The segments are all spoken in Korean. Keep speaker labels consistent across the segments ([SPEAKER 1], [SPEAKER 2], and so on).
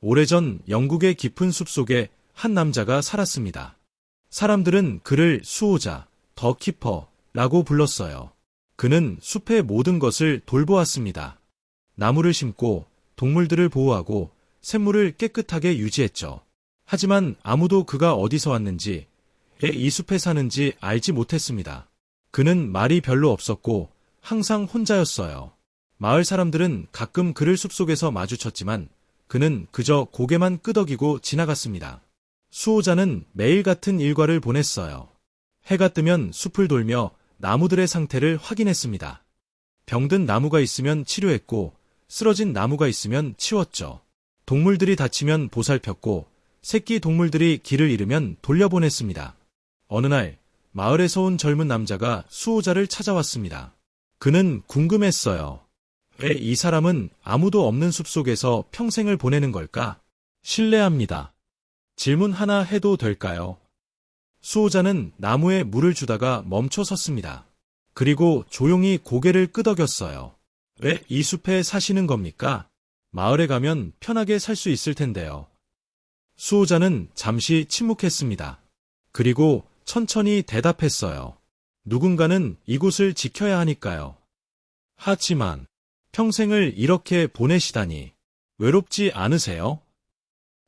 [SPEAKER 1] 오래전 영국의 깊은 숲속에 한 남자가 살았습니다. 사람들은 그를 수호자, 더 키퍼라고 불렀어요. 그는 숲의 모든 것을 돌보았습니다. 나무를 심고 동물들을 보호하고 샘물을 깨끗하게 유지했죠. 하지만 아무도 그가 어디서 왔는지, 왜 이 숲에 사는지 알지 못했습니다. 그는 말이 별로 없었고 항상 혼자였어요. 마을 사람들은 가끔 그를 숲속에서 마주쳤지만 그는 그저 고개만 끄덕이고 지나갔습니다. 수호자는 매일 같은 일과를 보냈어요. 해가 뜨면 숲을 돌며 나무들의 상태를 확인했습니다. 병든 나무가 있으면 치료했고 쓰러진 나무가 있으면 치웠죠. 동물들이 다치면 보살폈고 새끼 동물들이 길을 잃으면 돌려보냈습니다. 어느 날 마을에서 온 젊은 남자가 수호자를 찾아왔습니다. 그는 궁금했어요. 왜 이 사람은 아무도 없는 숲속에서 평생을 보내는 걸까? 실례합니다. 질문 하나 해도 될까요? 수호자는 나무에 물을 주다가 멈춰 섰습니다. 그리고 조용히 고개를 끄덕였어요. 왜 이 숲에 사시는 겁니까? 마을에 가면 편하게 살 수 있을 텐데요. 수호자는 잠시 침묵했습니다. 그리고 천천히 대답했어요. 누군가는 이곳을 지켜야 하니까요. 하지만 평생을 이렇게 보내시다니 외롭지 않으세요?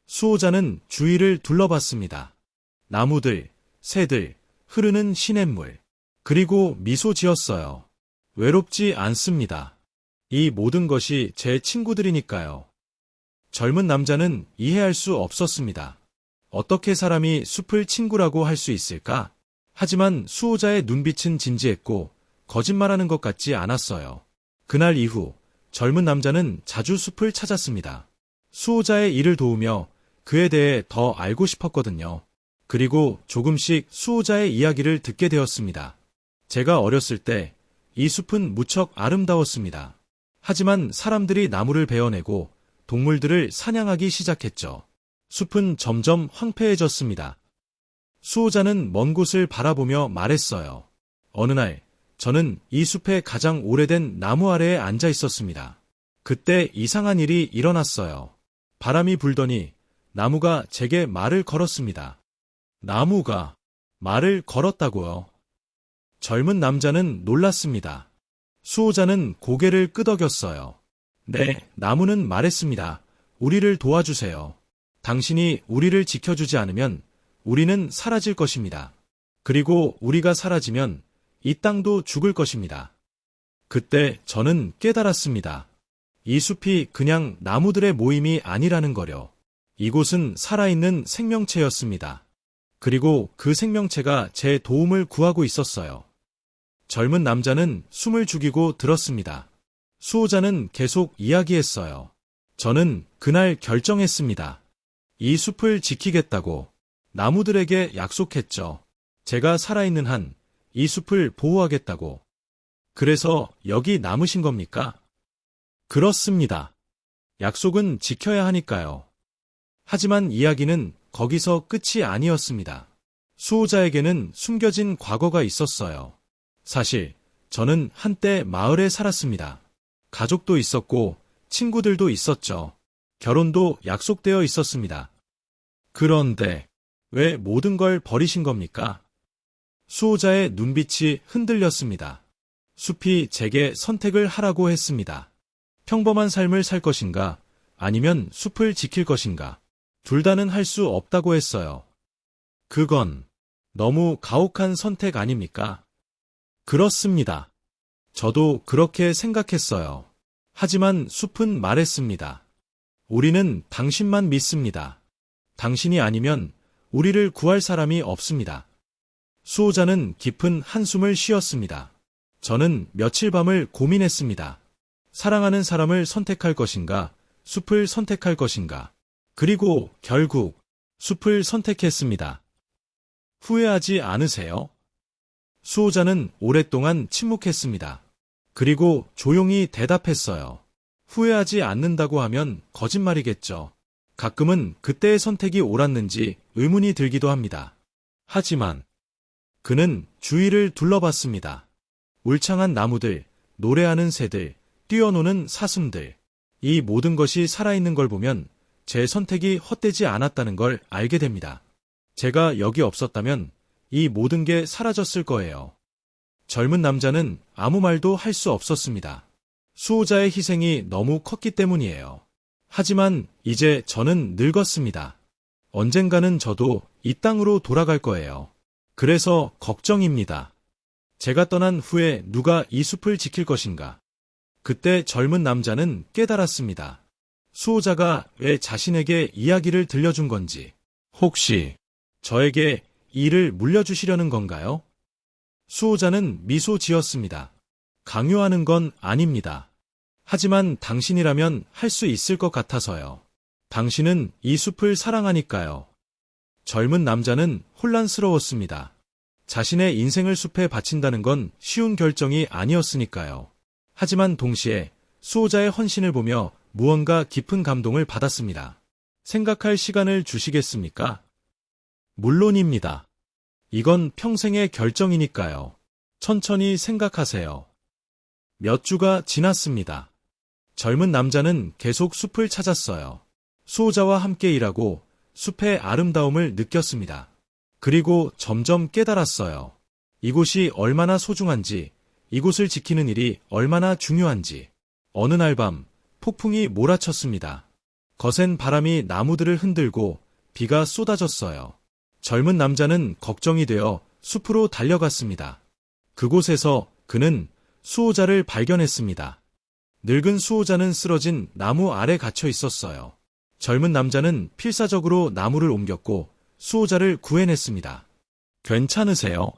[SPEAKER 1] 수호자는 주위를 둘러봤습니다. 나무들, 새들, 흐르는 시냇물, 그리고 미소 지었어요. 외롭지 않습니다. 이 모든 것이 제 친구들이니까요. 젊은 남자는 이해할 수 없었습니다. 어떻게 사람이 숲을 친구라고 할 수 있을까? 하지만 수호자의 눈빛은 진지했고 거짓말하는 것 같지 않았어요. 그날 이후 젊은 남자는 자주 숲을 찾았습니다. 수호자의 일을 도우며 그에 대해 더 알고 싶었거든요. 그리고 조금씩 수호자의 이야기를 듣게 되었습니다. 제가 어렸을 때 이 숲은 무척 아름다웠습니다. 하지만 사람들이 나무를 베어내고 동물들을 사냥하기 시작했죠. 숲은 점점 황폐해졌습니다. 수호자는 먼 곳을 바라보며 말했어요. 어느 날 저는 이 숲의 가장 오래된 나무 아래에 앉아 있었습니다. 그때 이상한 일이 일어났어요. 바람이 불더니 나무가 제게 말을 걸었습니다. 나무가 말을 걸었다고요. 젊은 남자는 놀랐습니다. 수호자는 고개를 끄덕였어요. 네, 나무는 말했습니다. 우리를 도와주세요. 당신이 우리를 지켜주지 않으면 우리는 사라질 것입니다. 그리고 우리가 사라지면 이 땅도 죽을 것입니다. 그때 저는 깨달았습니다. 이 숲이 그냥 나무들의 모임이 아니라는 거요. 이곳은 살아있는 생명체였습니다. 그리고 그 생명체가 제 도움을 구하고 있었어요. 젊은 남자는 숨을 죽이고 들었습니다. 수호자는 계속 이야기했어요. 저는 그날 결정했습니다. 이 숲을 지키겠다고 나무들에게 약속했죠. 제가 살아있는 한 이 숲을 보호하겠다고. 그래서 여기 남으신 겁니까? 그렇습니다. 약속은 지켜야 하니까요. 하지만 이야기는 거기서 끝이 아니었습니다. 수호자에게는 숨겨진 과거가 있었어요. 사실 저는 한때 마을에 살았습니다. 가족도 있었고 친구들도 있었죠. 결혼도 약속되어 있었습니다. 그런데 왜 모든 걸 버리신 겁니까? 수호자의 눈빛이 흔들렸습니다. 숲이 제게 선택을 하라고 했습니다. 평범한 삶을 살 것인가, 아니면 숲을 지킬 것인가. 둘 다는 할 수 없다고 했어요. 그건 너무 가혹한 선택 아닙니까? 그렇습니다. 저도 그렇게 생각했어요. 하지만 숲은 말했습니다. 우리는 당신만 믿습니다. 당신이 아니면 우리를 구할 사람이 없습니다. 수호자는 깊은 한숨을 쉬었습니다. 저는 며칠 밤을 고민했습니다. 사랑하는 사람을 선택할 것인가, 숲을 선택할 것인가. 그리고 결국 숲을 선택했습니다. 후회하지 않으세요? 수호자는 오랫동안 침묵했습니다. 그리고 조용히 대답했어요. 후회하지 않는다고 하면 거짓말이겠죠. 가끔은 그때의 선택이 옳았는지 의문이 들기도 합니다. 하지만 그는 주위를 둘러봤습니다. 울창한 나무들, 노래하는 새들, 뛰어노는 사슴들. 이 모든 것이 살아있는 걸 보면 제 선택이 헛되지 않았다는 걸 알게 됩니다. 제가 여기 없었다면 이 모든 게 사라졌을 거예요. 젊은 남자는 아무 말도 할 수 없었습니다. 수호자의 희생이 너무 컸기 때문이에요. 하지만 이제 저는 늙었습니다. 언젠가는 저도 이 땅으로 돌아갈 거예요. 그래서 걱정입니다. 제가 떠난 후에 누가 이 숲을 지킬 것인가? 그때 젊은 남자는 깨달았습니다. 수호자가 왜 자신에게 이야기를 들려준 건지. 혹시 저에게 이를 물려주시려는 건가요? 수호자는 미소 지었습니다. 강요하는 건 아닙니다. 하지만 당신이라면 할 수 있을 것 같아서요. 당신은 이 숲을 사랑하니까요. 젊은 남자는 혼란스러웠습니다. 자신의 인생을 숲에 바친다는 건 쉬운 결정이 아니었으니까요. 하지만 동시에 수호자의 헌신을 보며 무언가 깊은 감동을 받았습니다. 생각할 시간을 주시겠습니까? 물론입니다. 이건 평생의 결정이니까요. 천천히 생각하세요. 몇 주가 지났습니다. 젊은 남자는 계속 숲을 찾았어요. 수호자와 함께 일하고 숲의 아름다움을 느꼈습니다. 그리고 점점 깨달았어요. 이곳이 얼마나 소중한지, 이곳을 지키는 일이 얼마나 중요한지. 어느 날 밤, 폭풍이 몰아쳤습니다. 거센 바람이 나무들을 흔들고 비가 쏟아졌어요. 젊은 남자는 걱정이 되어 숲으로 달려갔습니다. 그곳에서 그는 수호자를 발견했습니다. 늙은 수호자는 쓰러진 나무 아래 갇혀 있었어요. 젊은 남자는 필사적으로 나무를 옮겼고 수호자를 구해냈습니다. 괜찮으세요?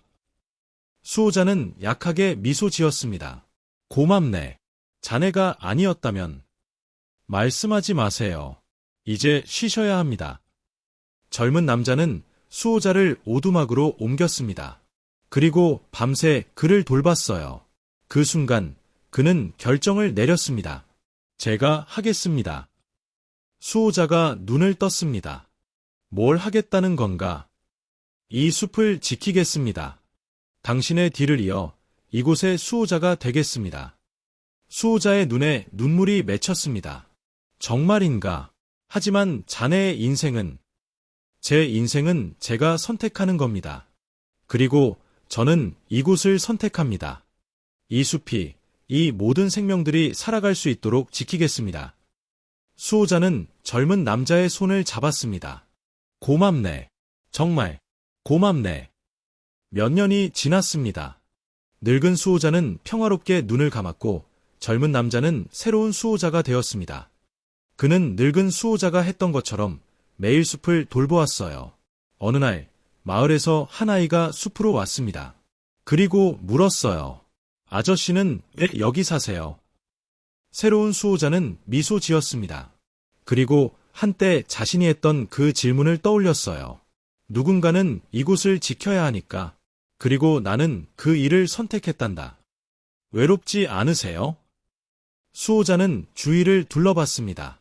[SPEAKER 1] 수호자는 약하게 미소 지었습니다. 고맙네. 자네가 아니었다면. 말씀하지 마세요. 이제 쉬셔야 합니다. 젊은 남자는 수호자를 오두막으로 옮겼습니다. 그리고 밤새 그를 돌봤어요. 그 순간 그는 결정을 내렸습니다. 제가 하겠습니다. 수호자가 눈을 떴습니다. 뭘 하겠다는 건가? 이 숲을 지키겠습니다. 당신의 뒤를 이어 이곳의 수호자가 되겠습니다. 수호자의 눈에 눈물이 맺혔습니다. 정말인가? 하지만 자네의 인생은, 제 인생은 제가 선택하는 겁니다. 그리고 저는 이곳을 선택합니다. 이 숲이, 이 모든 생명들이 살아갈 수 있도록 지키겠습니다. 수호자는 젊은 남자의 손을 잡았습니다. 고맙네. 정말 고맙네. 몇 년이 지났습니다. 늙은 수호자는 평화롭게 눈을 감았고 젊은 남자는 새로운 수호자가 되었습니다. 그는 늙은 수호자가 했던 것처럼 매일 숲을 돌보았어요. 어느 날 마을에서 한 아이가 숲으로 왔습니다. 그리고 물었어요. 아저씨는 왜 여기 사세요? 새로운 수호자는 미소 지었습니다. 그리고 한때 자신이 했던 그 질문을 떠올렸어요. 누군가는 이곳을 지켜야 하니까. 그리고 나는 그 일을 선택했단다. 외롭지 않으세요? 수호자는 주위를 둘러봤습니다.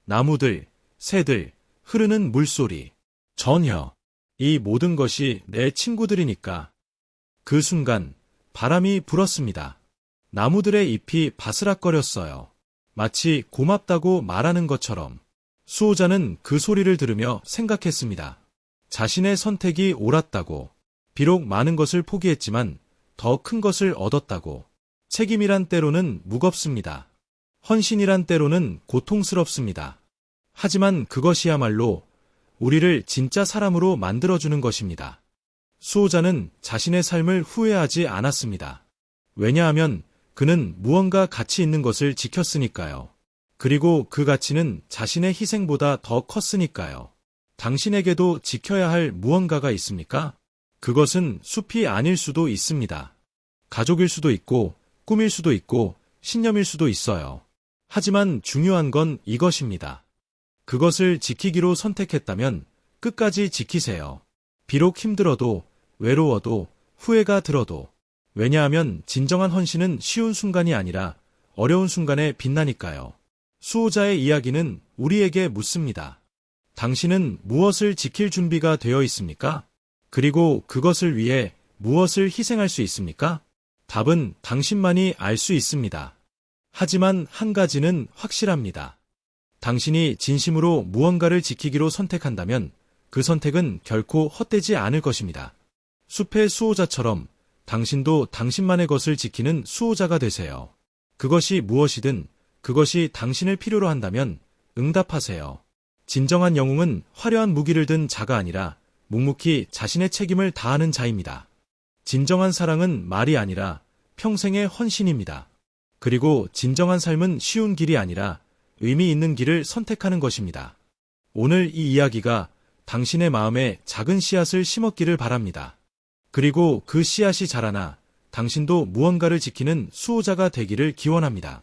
[SPEAKER 1] 나무들, 새들, 흐르는 물소리. 전혀. 이 모든 것이 내 친구들이니까. 그 순간 바람이 불었습니다. 나무들의 잎이 바스락거렸어요. 마치 고맙다고 말하는 것처럼. 수호자는 그 소리를 들으며 생각했습니다. 자신의 선택이 옳았다고. 비록 많은 것을 포기했지만 더 큰 것을 얻었다고. 책임이란 때로는 무겁습니다. 헌신이란 때로는 고통스럽습니다. 하지만 그것이야말로 우리를 진짜 사람으로 만들어주는 것입니다. 수호자는 자신의 삶을 후회하지 않았습니다. 왜냐하면 그는 무언가 가치 있는 것을 지켰으니까요. 그리고 그 가치는 자신의 희생보다 더 컸으니까요. 당신에게도 지켜야 할 무언가가 있습니까? 그것은 숲이 아닐 수도 있습니다. 가족일 수도 있고, 꿈일 수도 있고, 신념일 수도 있어요. 하지만 중요한 건 이것입니다. 그것을 지키기로 선택했다면 끝까지 지키세요. 비록 힘들어도, 외로워도, 후회가 들어도. 왜냐하면 진정한 헌신은 쉬운 순간이 아니라 어려운 순간에 빛나니까요. 수호자의 이야기는 우리에게 묻습니다. 당신은 무엇을 지킬 준비가 되어 있습니까? 그리고 그것을 위해 무엇을 희생할 수 있습니까? 답은 당신만이 알 수 있습니다. 하지만 한 가지는 확실합니다. 당신이 진심으로 무언가를 지키기로 선택한다면 그 선택은 결코 헛되지 않을 것입니다. 숲의 수호자처럼 당신도 당신만의 것을 지키는 수호자가 되세요. 그것이 무엇이든 그것이 당신을 필요로 한다면 응답하세요. 진정한 영웅은 화려한 무기를 든 자가 아니라 묵묵히 자신의 책임을 다하는 자입니다. 진정한 사랑은 말이 아니라 평생의 헌신입니다. 그리고 진정한 삶은 쉬운 길이 아니라 의미 있는 길을 선택하는 것입니다. 오늘 이 이야기가 당신의 마음에 작은 씨앗을 심었기를 바랍니다. 그리고 그 씨앗이 자라나 당신도 무언가를 지키는 수호자가 되기를 기원합니다.